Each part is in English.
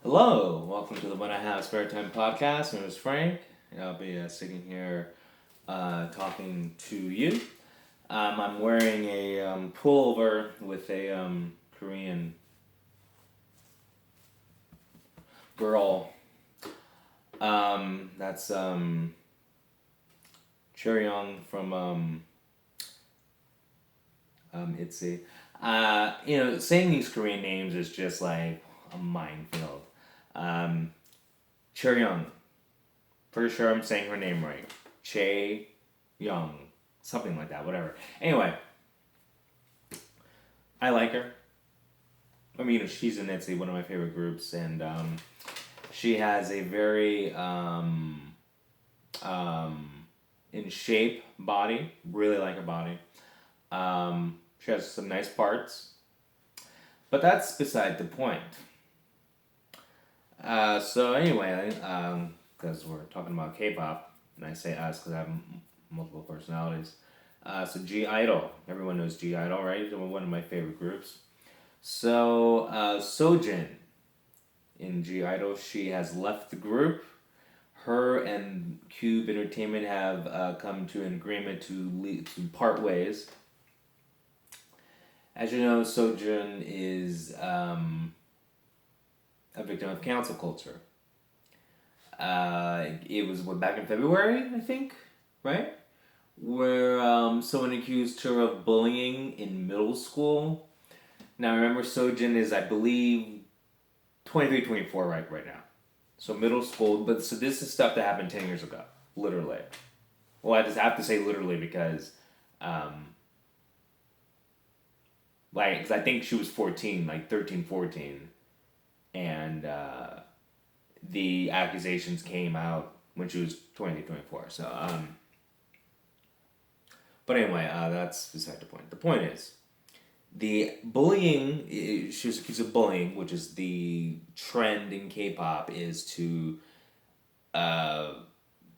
Hello, welcome to the When I Have Spare Time podcast. My name is Frank, and I'll be sitting here talking to you. I'm wearing a pullover with a Korean girl. That's Cheryong from ITZY. Saying these Korean names is just like a minefield. Um, Cheryong. Pretty sure I'm saying her name right. Che Young. Something like that, whatever. Anyway, I like her. I mean, she's in ITZY, one of my favorite groups, and she has a very um, in shape body. Really like her body. She has some nice parts, but that's beside the point. So anyway, because we're talking about K-pop, and I say us because I have multiple personalities. So G Idol, everyone knows G Idol, right? They're one of my favorite groups. So Sojin in G Idol, she has left the group. Her and Cube Entertainment have come to an agreement to part ways. As you know, Sojin is a victim of cancel culture. It was back in February, I think, right? Where someone accused her of bullying in middle school. Now remember, Sojin is, I believe, 23, 24 right now. So middle school, but so this is stuff that happened 10 years ago, literally. Well, I just have to say literally because, um, cause I think she was 14, like 13, 14, and the accusations came out when she was 20, 24. So, but anyway, that's beside the point. The point is, the bullying, she was accused of bullying, which is the trend in K-pop, is to, uh,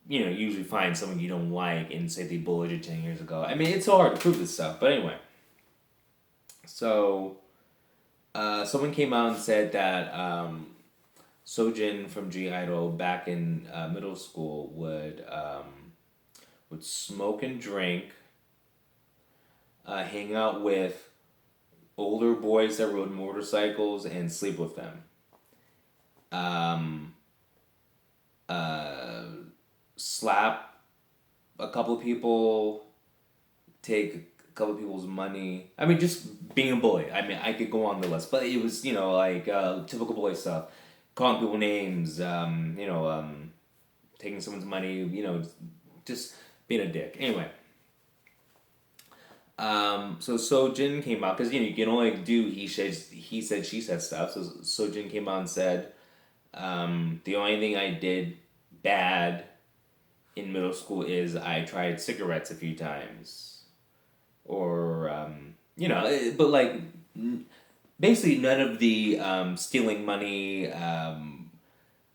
usually find someone you don't like and say they bullied you 10 years ago. I mean, it's so hard to prove this stuff, but anyway. So, someone came out and said that Sojin from G Idol back in middle school would smoke and drink, hang out with older boys that rode motorcycles and sleep with them. Um, uh, Slap a couple of people, take a couple of people's money. I mean, just being a bully. I mean, I could go on the list, but it was like typical bully stuff, calling people names. Taking someone's money. Just being a dick. Anyway, so Sojin came out because you can only do he said, she said stuff. So Sojin came out and said, the only thing I did bad in middle school is I tried cigarettes a few times, or but like basically none of the stealing money,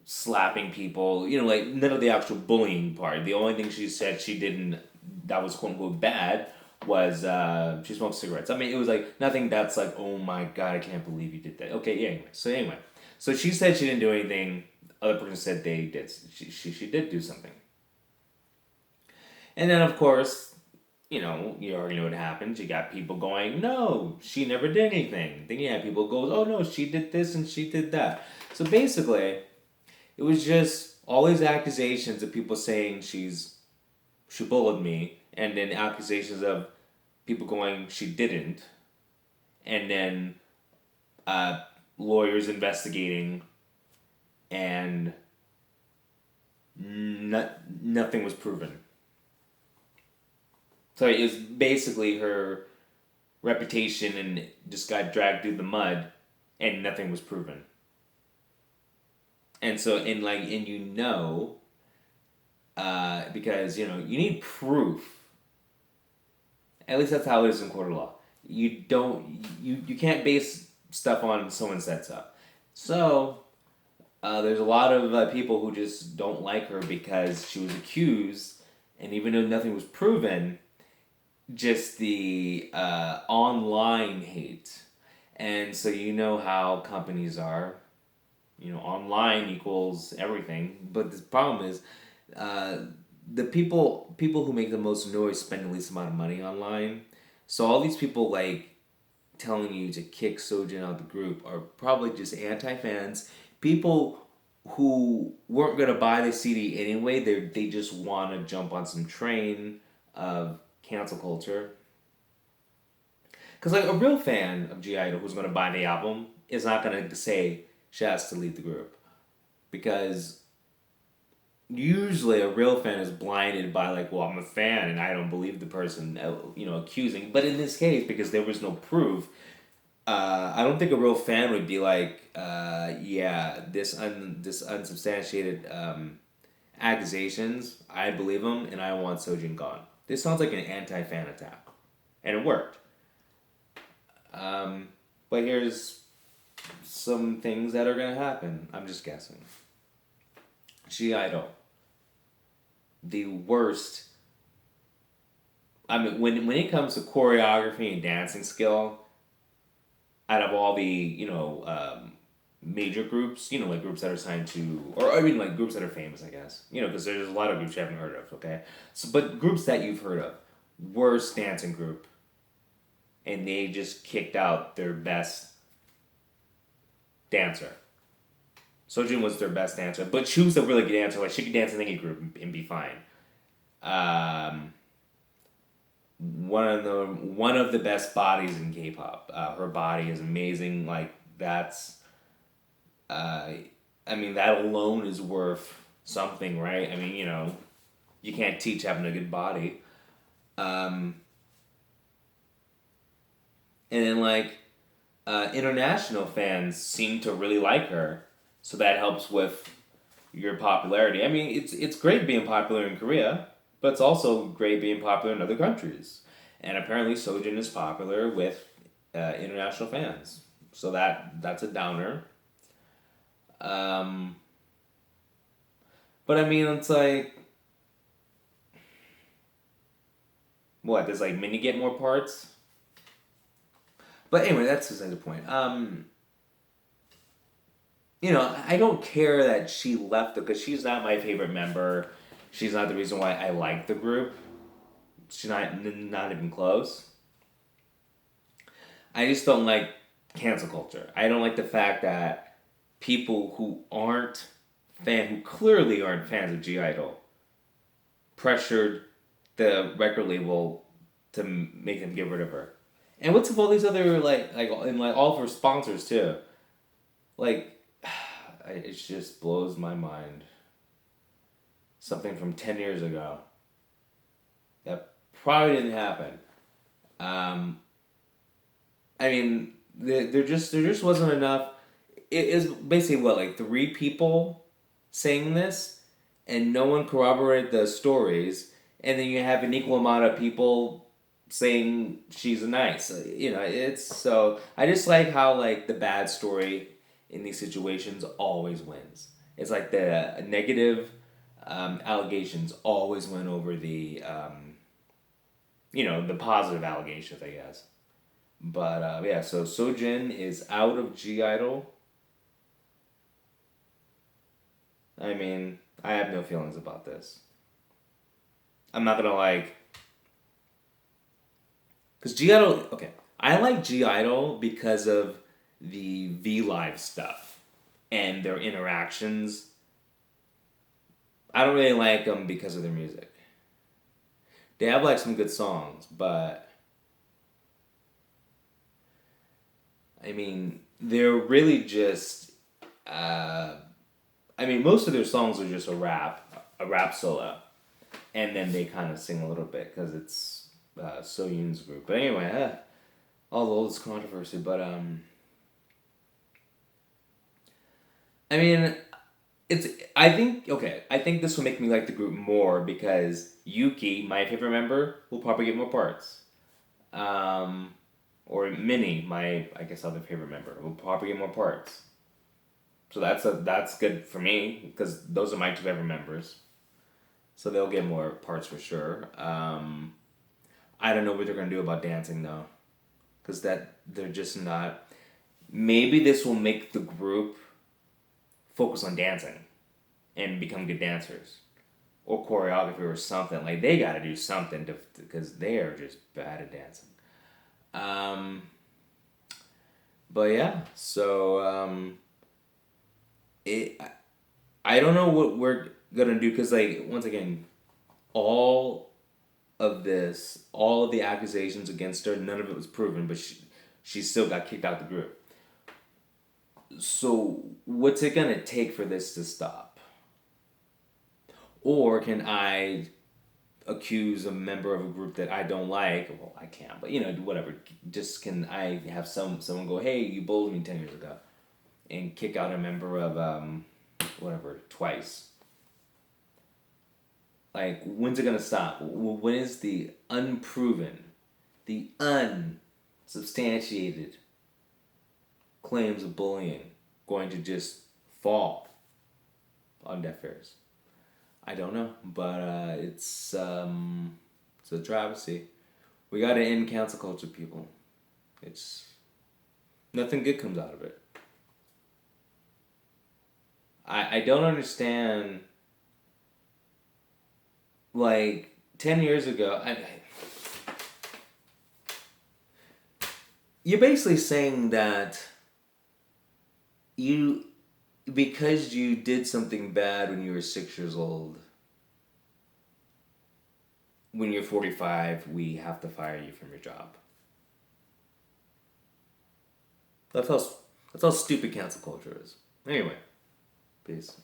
slapping people, like none of the actual bullying part. The only thing she said she didn't that was quote unquote bad was she smoked cigarettes. I mean, it was like nothing that's like, oh my god, I can't believe you did that. Okay, yeah. So she said she didn't do anything. Other person said they did. She did do something. And then of course, you already know what happens. You got people going, no, she never did anything. Then you have people go, oh no, she did this and she did that. So basically, it was just all these accusations of people saying she bullied me, and then accusations of people going she didn't, and then uh, lawyers investigating, and nothing was proven. So it was basically her reputation and just got dragged through the mud, and nothing was proven. And so and because you need proof. At least that's how it is in court of law. You can't base stuff on someone said stuff. So there's a lot of people who just don't like her because she was accused, and even though nothing was proven, just the online hate. And so you know how companies are. Online equals everything. But the problem is, uh, the people who make the most noise spend the least amount of money online. So all these people like telling you to kick Sojin out of the group are probably just anti fans. People who weren't gonna buy the CD anyway. They just want to jump on some train of cancel culture. Because like a real fan of G Idol who's gonna buy the album is not gonna say she has to leave the group, because usually a real fan is blinded by like, well, I'm a fan and I don't believe the person accusing. But in this case, because there was no proof, I don't think a real fan would be like, yeah, this unsubstantiated accusations, I believe them and I want Sojin gone. This sounds like an anti-fan attack, and it worked. Um, but here's some things that are gonna happen. I'm just guessing. G Idol, the worst. I mean, when it comes to choreography and dancing skill, out of all the major groups, like groups that are signed to, or I mean like groups that are famous, I guess, because there's a lot of groups you haven't heard of. Okay, so but groups that you've heard of, worst dancing group, and they just kicked out their best dancer. Sojin was their best dancer, but she was a really good dancer. Like she could dance in any group and be fine. Um, one of the best bodies in K-pop. Her body is amazing. Like that's, uh, I mean that alone is worth something, right? I mean you can't teach having a good body. Um, and then like international fans seem to really like her, so that helps with your popularity. I mean, it's great being popular in Korea, but it's also great being popular in other countries. And apparently, Sojin is popular with international fans, so that's a downer. Um, but I mean, it's like what does like Minnie get more parts? But anyway, that's beside the point. I don't care that she left because she's not my favorite member. She's not the reason why I like the group. She's not even close. I just don't like cancel culture. I don't like the fact that people who clearly aren't fans of G Idol, pressured the record label to make them get rid of her. And what's with all these other and like all of her sponsors too? Like, it just blows my mind. Something from 10 years ago that probably didn't happen. Um, I mean, there just wasn't enough. It is basically what, like three people saying this, and no one corroborated the stories, and then you have an equal amount of people saying she's nice. It's so I just like how like the bad story in these situations always wins. It's like the negative allegations always win over the positive allegations, I guess. But yeah, so Sojin is out of G Idol. I mean, I have no feelings about this. I'm not gonna because G Idol. Okay, I like G Idol because of the V Live stuff and their interactions. I don't really like them because of their music. They have like some good songs, but I mean, they're really just. Uh, I mean, most of their songs are just a rap solo, and then they kind of sing a little bit because it's Soyun's group. But anyway, all this controversy. But I mean, it's. I think okay. I think this will make me like the group more because Yuki, my favorite member, will probably get more parts. Um, or Minnie, my I guess other favorite member, will probably get more parts. So that's good for me because those are my two favorite members. So they'll get more parts for sure. I don't know what they're gonna do about dancing though, because that they're just not. Maybe this will make the group focus on dancing and become good dancers or choreography or something. Like they got to do something because they are just bad at dancing. Um, but yeah, so it. I don't know what we're gonna do because like once again, all of this, all of the accusations against her, none of it was proven, but she still got kicked out the group. So what's it gonna take for this to stop? Or can I accuse a member of a group that I don't like? Well, I can't, but whatever. Just can I have someone go, hey, you bullied me 10 years ago, and kick out a member of whatever twice? Like, when's it gonna stop? When is the unproven, the unsubstantiated claims of bullying going to just fall on deaf ears? I don't know, but it's a travesty. We gotta end cancel culture, people. It's nothing good comes out of it. I don't understand. Like 10 years ago, you're basically saying that you because you did something bad when you were 6 years old, when you're 45, we have to fire you from your job. That's how stupid cancel culture is. Anyway, peace.